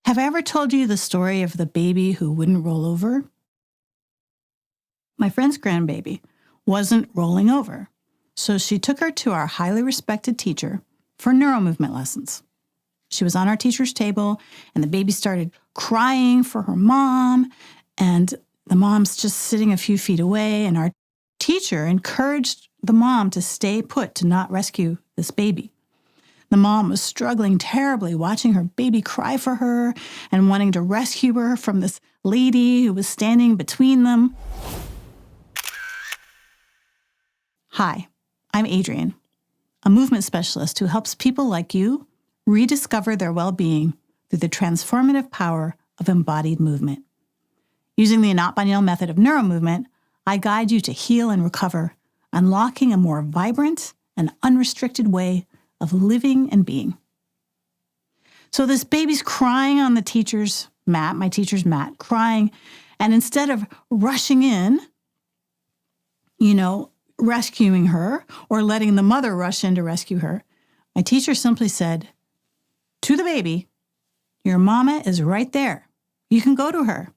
Have I ever told you the story of the baby who wouldn't roll over? My friend's grandbaby wasn't rolling over, so she took her to our highly respected teacher for neuromovement lessons. She was on our teacher's table, and the baby started crying for her mom, and the mom's just sitting a few feet away, and our teacher encouraged the mom to stay put, to not rescue this baby. The mom was struggling terribly, watching her baby cry for her and wanting to rescue her from this lady who was standing between them. Hi, I'm Adrienne, a movement specialist who helps people like you rediscover their well-being through the transformative power of embodied movement. Using the Anat Baniel method of neuromovement, I guide you to heal and recover, unlocking a more vibrant and unrestricted way of living and being. So this baby's crying on the teacher's mat, my teacher's mat, crying, and instead of rushing in, rescuing her or letting the mother rush in to rescue her, my teacher simply said to the baby, "Your mama is right there. You can go to her.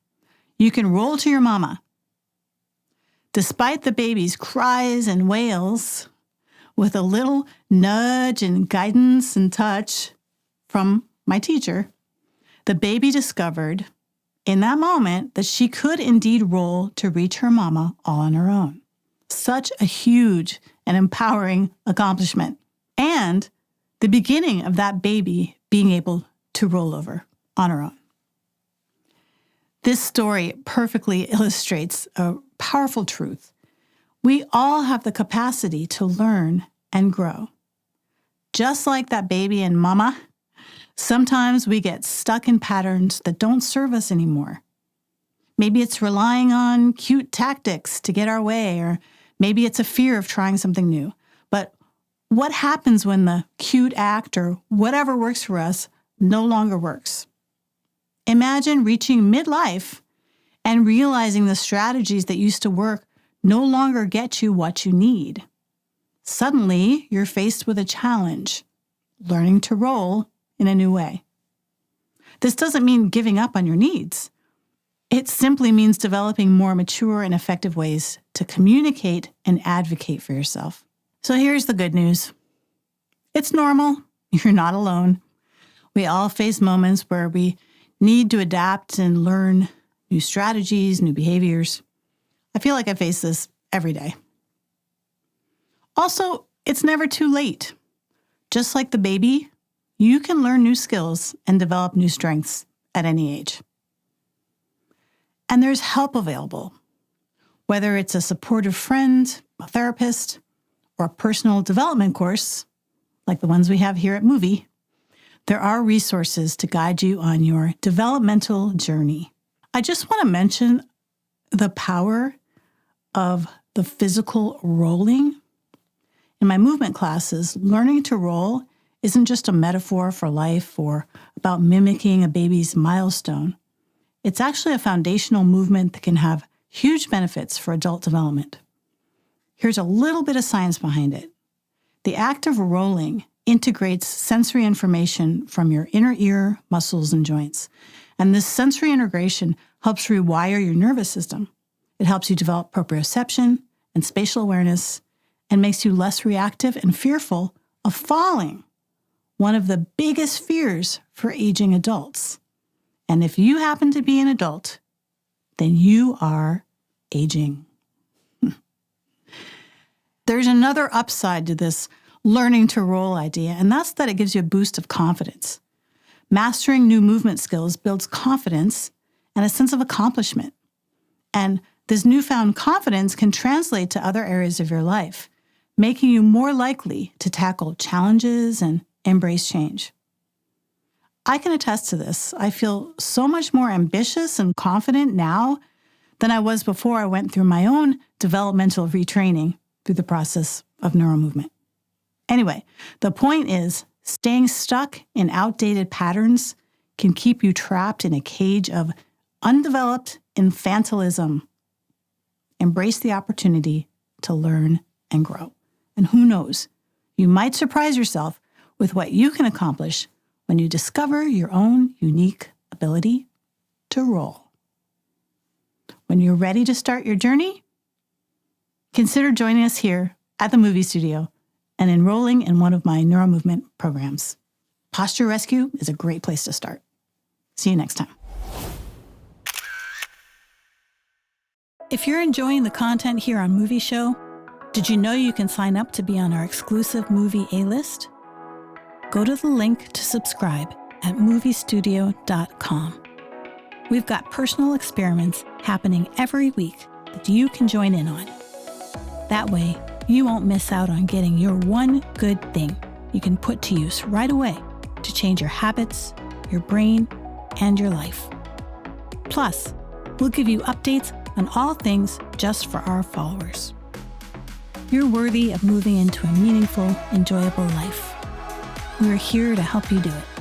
You can roll to your mama." Despite the baby's cries and wails, with a little nudge and guidance and touch from my teacher, the baby discovered in that moment that she could indeed roll to reach her mama all on her own. Such a huge and empowering accomplishment, and the beginning of that baby being able to roll over on her own. This story perfectly illustrates a powerful truth. We all have the capacity to learn and grow. Just like that baby and mama, sometimes we get stuck in patterns that don't serve us anymore. Maybe it's relying on cute tactics to get our way, or maybe it's a fear of trying something new. But what happens when the cute act or whatever works for us no longer works? Imagine reaching midlife and realizing the strategies that used to work no longer get you what you need. Suddenly, you're faced with a challenge, learning to roll in a new way. This doesn't mean giving up on your needs. It simply means developing more mature and effective ways to communicate and advocate for yourself. So here's the good news. It's normal. You're not alone. We all face moments where we need to adapt and learn new strategies, new behaviors. I feel like I face this every day. Also, it's never too late. Just like the baby, you can learn new skills and develop new strengths at any age. And there's help available, whether it's a supportive friend, a therapist, or a personal development course, like the ones we have here at Movie. There are resources to guide you on your developmental journey. I just want to mention the power of the physical rolling. In my movement classes, learning to roll isn't just a metaphor for life or about mimicking a baby's milestone. It's actually a foundational movement that can have huge benefits for adult development. Here's a little bit of science behind it. The act of rolling integrates sensory information from your inner ear, muscles, and joints. And this sensory integration helps rewire your nervous system. It helps you develop proprioception and spatial awareness and makes you less reactive and fearful of falling, one of the biggest fears for aging adults. And if you happen to be an adult, then you are aging. There's another upside to this learning to roll idea, and that's that it gives you a boost of confidence. Mastering new movement skills builds confidence and a sense of accomplishment. And this newfound confidence can translate to other areas of your life, making you more likely to tackle challenges and embrace change. I can attest to this. I feel so much more ambitious and confident now than I was before I went through my own developmental retraining through the process of neuromovement. Anyway, the point is, staying stuck in outdated patterns can keep you trapped in a cage of undeveloped infantilism. Embrace the opportunity to learn and grow. And who knows, you might surprise yourself with what you can accomplish when you discover your own unique abilities. ability to roll. When you're ready to start your journey, consider joining us here at the movie studio and enrolling in one of my neuromovement programs. Posture Rescue is a great place to start. See you next time. If you're enjoying the content here on Movie Show, did you know you can sign up to be on our exclusive movie A-list? Go to the link to subscribe at moviestudio.com. We've got personal experiments happening every week that you can join in on. That way, you won't miss out on getting your one good thing you can put to use right away to change your habits, your brain, and your life. Plus, we'll give you updates on all things just for our followers. You're worthy of moving into a meaningful, enjoyable life. We're here to help you do it.